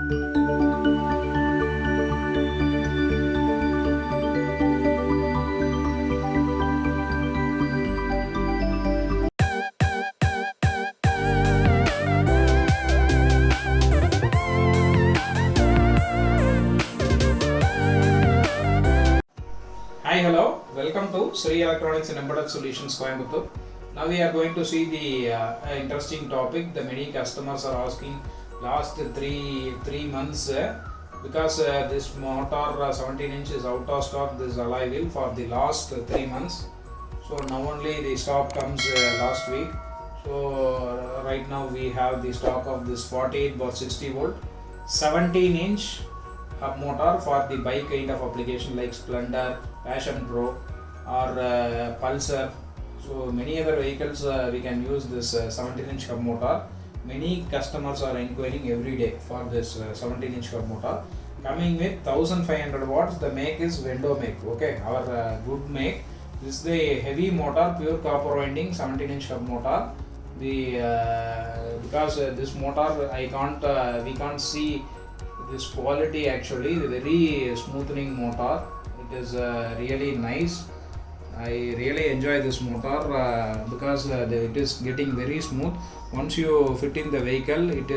Hi, hello. Welcome to Sri Electronics and Embedded Solutions Coimbatore. Now we are going to see the interesting topic. The many customers are asking last three months because this motor 17 inch is out of stock. This alloy wheel for the last 3 months. So now only the stock comes last week. So right now we have the stock of this 48/60 volt 17 inch hub motor for the bike kind of application like Splendor, Passion Pro or Pulsar. So many other vehicles we can use this 17 inch hub motor. Many customers are inquiring every day for this 17 inch hub motor. Coming with 1500 watts, the make is Vendo make. Okay, our good make. This is the heavy motor, pure copper winding 17 inch hub motor. The because this motor we can't see this quality actually, the very smoothing motor. It is really nice. I really enjoy this motor because it is getting very smooth. Once you fit in the vehicle, it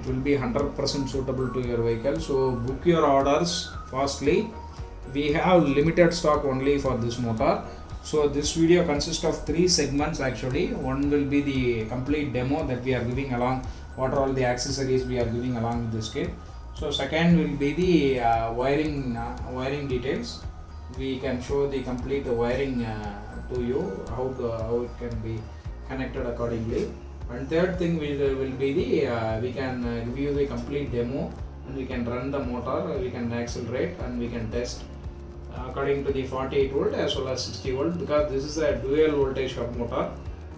will be 100% suitable to your vehicle. So book your orders fastly. We have limited stock only for this motor. So this video consists of 3 segments actually. One will be the complete demo that we are giving along, what are all the accessories we are giving along with this kit. So second will be the wiring details. We can show the complete wiring to you, how it can be connected accordingly. And third thing will be the we can give you the complete demo, and we can run the motor, we can accelerate, and we can test according to the 48 volt as well as 60 volt, because this is a dual voltage hub motor.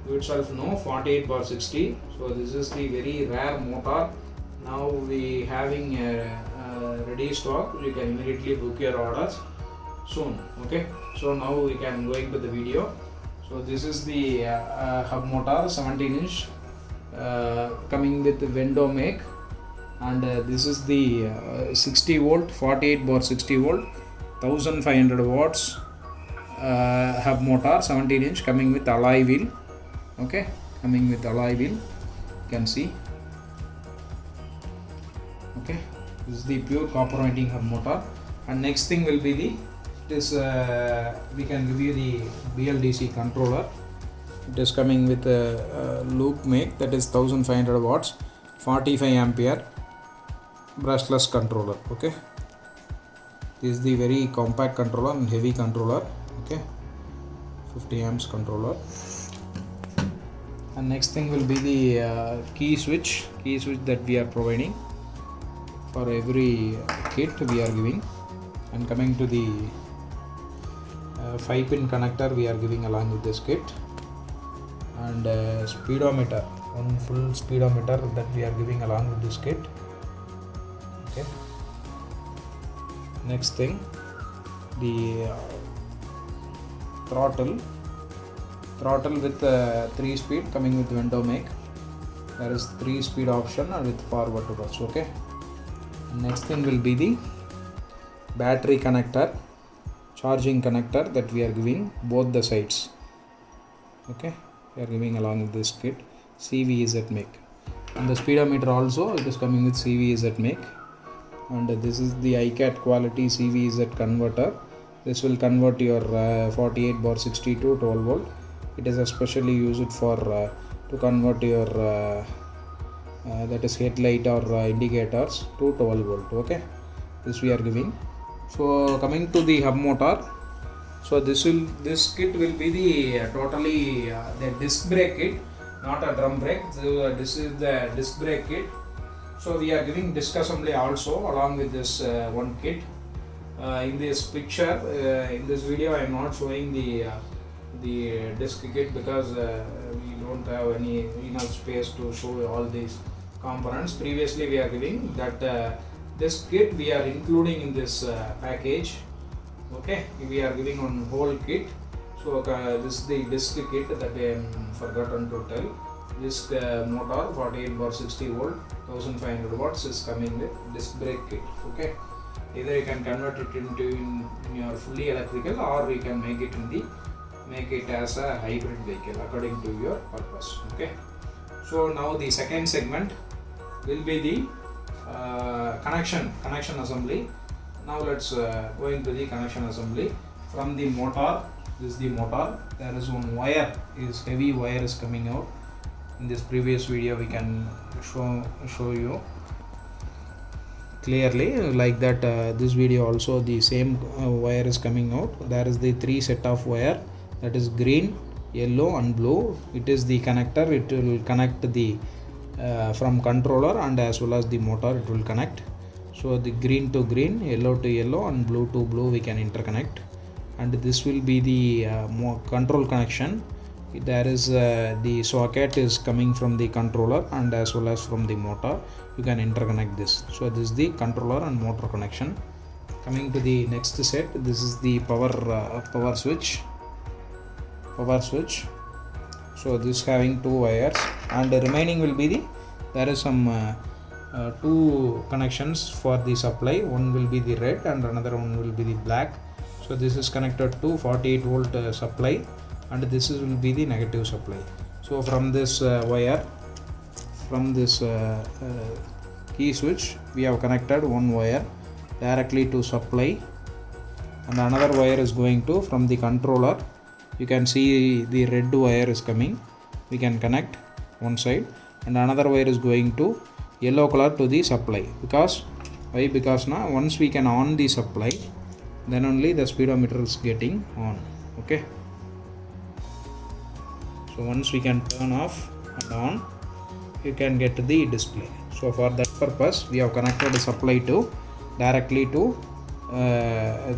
You itself know 48/60. So this is the very rare motor. Now we having ready stock. You can immediately book your orders soon. Okay. So now we can go into the video. So this is the hub motor 17 inch coming with the Vendo make, and this is the 60 volt 48/60 volt 1500 watts hub motor 17 inch coming with alloy wheel. Okay, coming with alloy wheel, you can see. Okay, this is the pure copper winding hub motor. And next thing will be we can give you the BLDC controller. It is coming with a loop make, that is 1500 watts 45 ampere brushless controller. Okay, this is the very compact controller and heavy controller. Okay, 50 amps controller. And next thing will be the key switch that we are providing for every kit we are giving. And coming to the 5-pin connector we are giving along with this kit, and speedometer, one full speedometer that we are giving along with this kit. Okay, next thing, the throttle with 3 speed coming with Vendo make. There is 3 speed option and with forward reverse. Okay, next thing will be the battery connector, charging connector that we are giving both the sides. Okay, we are giving along with this kit CVEZ make, and the speedometer also it is coming with CVEZ make. And this is the iCat quality CVEZ converter. This will convert your 48/60 to 12 volt. It is especially used for to convert your that is headlight or indicators to 12 volt. Okay, this we are giving. So coming to the hub motor, so this kit will be the totally the disc brake kit, not a drum brake. So this is the disc brake kit. So we are giving disc assembly also along with this one kit. In this picture, in this video, I am not showing the disc kit because we don't have any enough space to show all these components. Previously we are giving that this kit we are including in this package. Okay, we are giving on whole kit. So this is the disc kit that I am forgotten to tell. this motor 48 bar 60 volt 1500 watts is coming with disc brake kit. Okay, either you can convert it into in your fully electrical, or you can make it as a hybrid vehicle according to your purpose. Okay, so now the second segment will be the connection assembly. Now let's go into the connection assembly. From the motor, this is the motor. There is one wire, heavy wire is coming out. In this previous video we can show you clearly like that. This video also the same wire is coming out. There is the 3 set of wire, that is green, yellow and blue. It is the connector. It will connect the from controller and as well as the motor it will connect. So the green to green, yellow to yellow and blue to blue we can interconnect, and this will be the control connection. There is the socket is coming from the controller and as well as from the motor. You can interconnect this. So this is the controller and motor connection. Coming to the next set, this is the power switch. So this having 2 wires, and the remaining will be there is some 2 connections for the supply. One will be the red and another one will be the black. So this is connected to 48 volt supply, and this will be the negative supply. So from this wire, from this key switch, we have connected one wire directly to supply, and another wire is going to from the controller. You can see the red wire is coming. We can connect one side, and another wire is going to yellow color to the supply. Because why? Because now once we can on the supply, then only the speedometer is getting on. Okay, so once we can turn off and on, you can get the display. So for that purpose we have connected the supply to directly to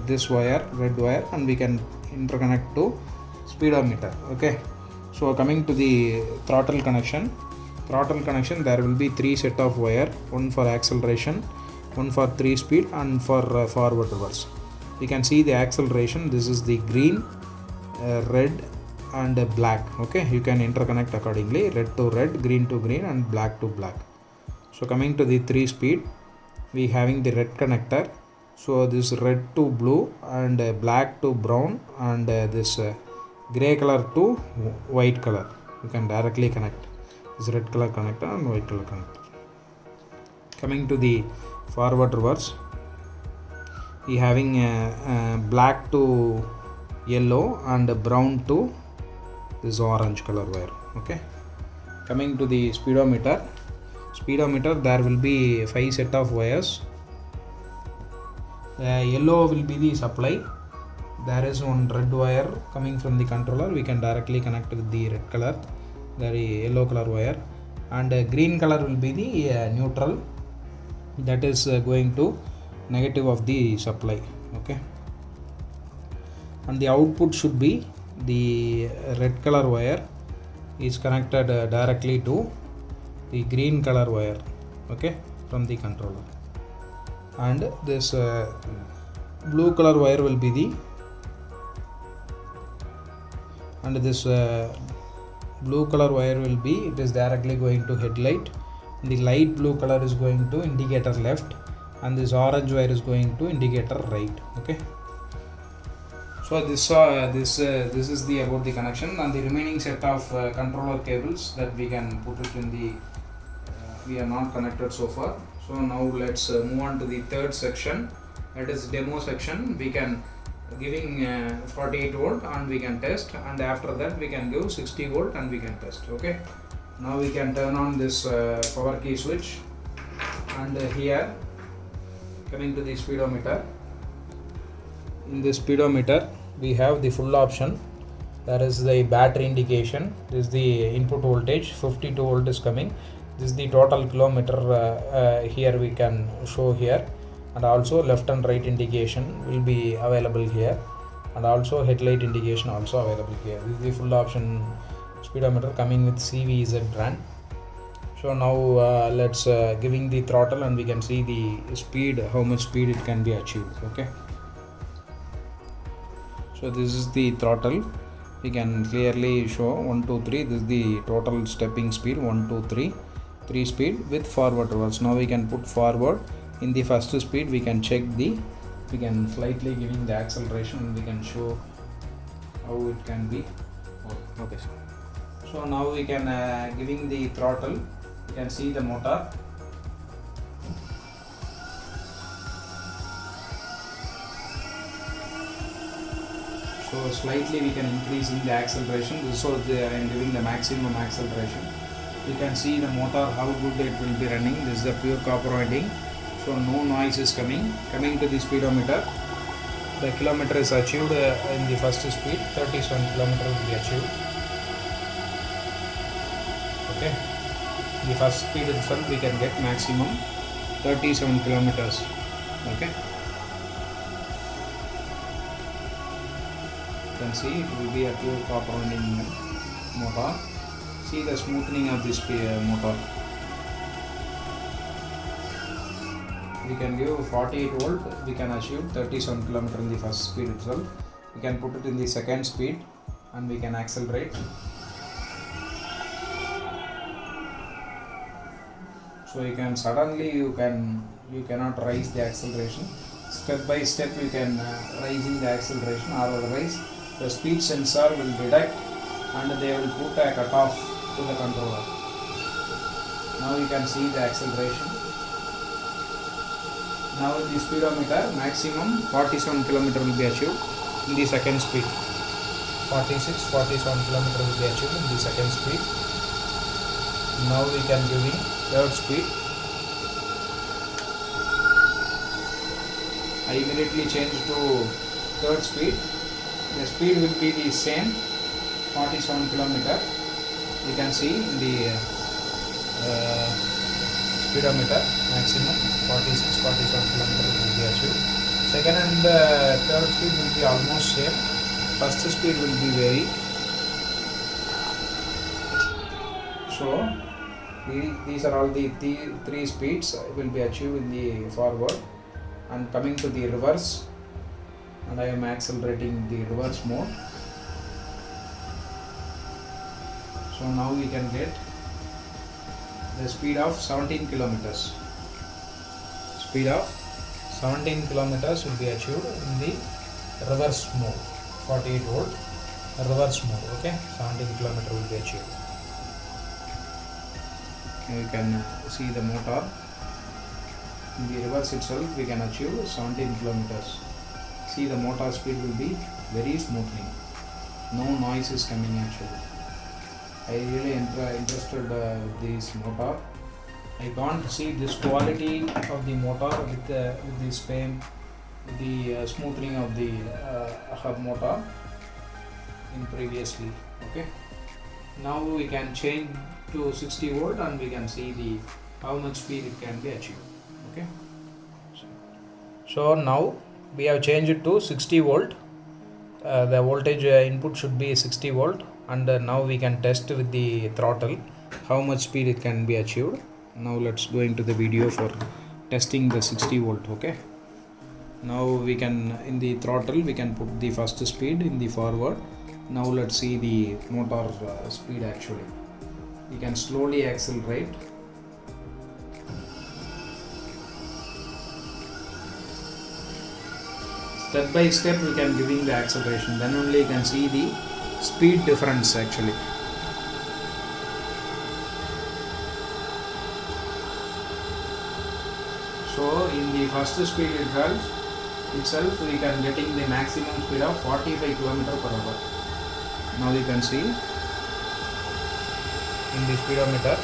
this wire, red wire, and we can interconnect to speedometer. Okay, so coming to the throttle connection, there will be 3 set of wire, one for acceleration, one for 3 speed and for forward reverse. You can see the acceleration, this is the green, red and black. Okay, you can interconnect accordingly, red to red, green to green and black to black. So coming to the 3 speed, we having the red connector. So this red to blue and black to brown and this gray color to white color. You can directly connect this red color connector and white color connector. Coming to the forward reverse, we having black to yellow and brown to this orange color wire. Okay, coming to the speedometer, there will be 5 set of wires. Yellow will be the supply. There is one red wire coming from the controller. We can directly connect with the red color, the yellow color wire, and green color will be the neutral, that is going to negative of the supply. Okay, and the output should be the red color wire is connected directly to the green color wire. Okay, from the controller, and this blue color wire will be the, and this blue color wire will be, it is directly going to headlight. The light blue color is going to indicator left, and this orange wire is going to indicator right. Okay, so this is the about the connection, and the remaining set of controller cables that we can put it in the we are not connected so far. So now let's move on to the third section, that is demo section. We can giving 48 volt and we can test, and after that we can give 60 volt and we can test. Okay, now we can turn on this power key switch, and here coming to the speedometer. In the speedometer we have the full option. There is the battery indication, this is the input voltage, 52 volt is coming. This is the total kilometer, here we can show here, and also left and right indication will be available here, and also headlight indication also available here. This is the full option speedometer coming with CVZ brand. So now let's giving the throttle, and we can see the speed, how much speed it can be achieved. Okay, so this is the throttle, we can clearly show 1 2 3. This is the total stepping speed 1 2 3 3 speed with forward reverse. Now we can put forward. In the first speed we can check we can slightly giving the acceleration and we can show how it can be. Okay, so now we can giving the throttle. You can see the motor. So slightly we can increase in the acceleration. This is so I am giving the maximum acceleration. You can see the motor how good it will be running. This is the pure copper winding. So no noise is coming. Coming to the speedometer, the kilometer is achieved in the first speed. 37 kilometer will be achieved. Okay. The first speed itself we can get maximum 37 kilometers. Okay. You can see it will be a pure copper winding motor. See the smoothing of this motor. We can give 48 volt. We can achieve 37 km in the first speed itself. We can put it in the second speed and we can accelerate. So you can suddenly you cannot raise the acceleration. Step by step you can raising the acceleration, or otherwise the speed sensor will detect and they will put a cutoff to the controller. Now you can see the acceleration. Now in the speedometer, maximum 47 km will be achieved in the second speed. 47 km will be achieved in the second speed. Now we can give the third speed. I immediately change to third speed. The speed will be the same, 47 km. You can see in the speedometer maximum 47 km will be achieved. Second and third speed will be almost same. First speed will be varied. So these are all the three speeds will be achieved in the forward. And coming to the reverse, and I am accelerating the reverse mode. So now we can get the speed of 17 kilometers. Speed of 17 kilometers will be achieved in the reverse mode. 48 volt reverse mode. Okay, 17 kilometer will be achieved. You can see the motor. In the reverse itself we can achieve 17 kilometers. See the motor speed will be very smoothly. No noise is coming actually. I really interested with this motor. I can't see this quality of the motor with this frame, with the smoothing of the hub motor in previously. Okay. Now we can change to 60 volt and we can see the how much speed it can be achieved. Okay. So now we have changed it to 60 volt. The voltage input should be 60 volt, and now we can test with the throttle how much speed it can be achieved. Now let's go into the video for testing the 60 volt. Okay. Now we can in the throttle we can put the first speed in the forward. Now let's see the motor speed actually. We can slowly accelerate. Step by step we can giving the acceleration, then only you can see the speed difference actually. So in the first speed itself we can getting the maximum speed of 45 km per hour. Now you can see in the speedometer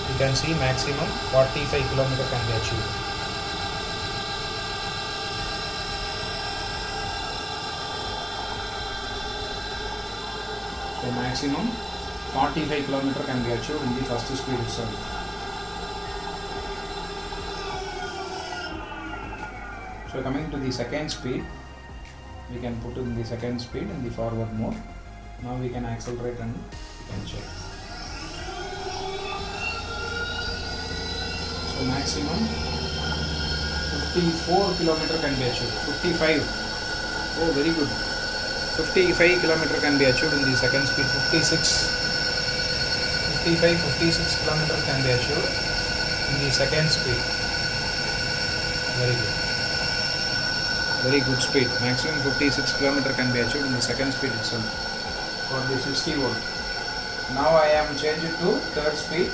you can see maximum 45 km can be achieved. So maximum 45 km can be achieved in the first speed itself. So coming to the second speed, we can put in the second speed in the forward mode. Now we can accelerate and we can check. So maximum 54 km can be achieved. 55. Oh, very good. 55 kilometer can be achieved in the second speed. 56 kilometer can be achieved in the second speed. Very good. Very good speed. Maximum 56 kilometer can be achieved in the second speed itself for the 60 volt. Now I am changing to third speed.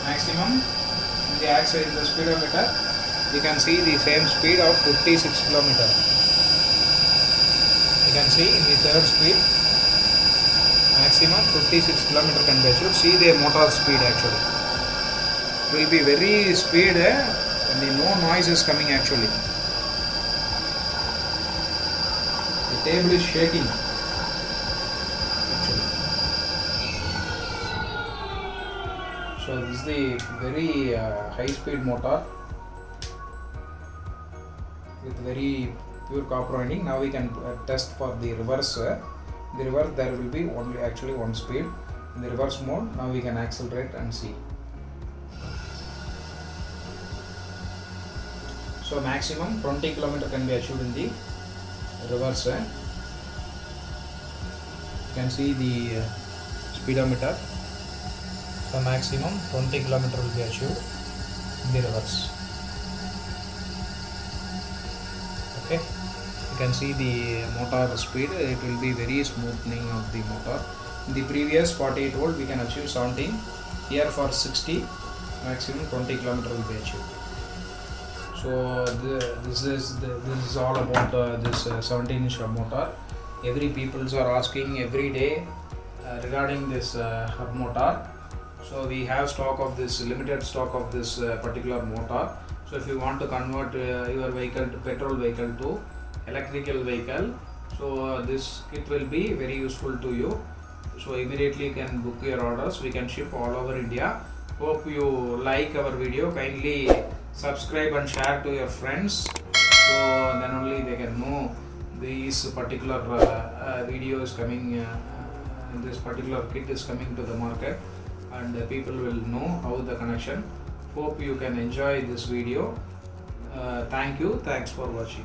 Maximum in the axle in the speedometer, you can see the same speed of 56 kilometer. You can see in the third speed, maximum 56 kilometer can be achieved. See the motor speed actually. It will be very speed and no noise is coming actually. The table is shaking actually. So this is the very high speed motor with very pure copper winding. Now we can test for the reverse. The reverse there will be only actually one speed. In the reverse mode, now we can accelerate and see. So maximum 20 km can be achieved in the reverse. You can see the speedometer. So maximum 20 km will be achieved in the reverse. Okay, you can see the motor speed. It will be very smoothing of the motor. In the previous 48 volt we can achieve 17. Here for 60, maximum 20 km will be achieved. So this is all about this 17-inch motor. Every peoples are asking every day regarding this hub motor. So we have stock of this, limited stock of this particular motor. So if you want to convert your vehicle to petrol vehicle to electrical vehicle, so this kit will be very useful to you. So immediately you can book your orders. We can ship all over India. Hope you like our video. Kindly subscribe and share to your friends, so then only they can know this particular video is coming, this particular kit is coming to the market, and people will know how the connection. Hope you can enjoy this video. Thank you. Thanks for watching.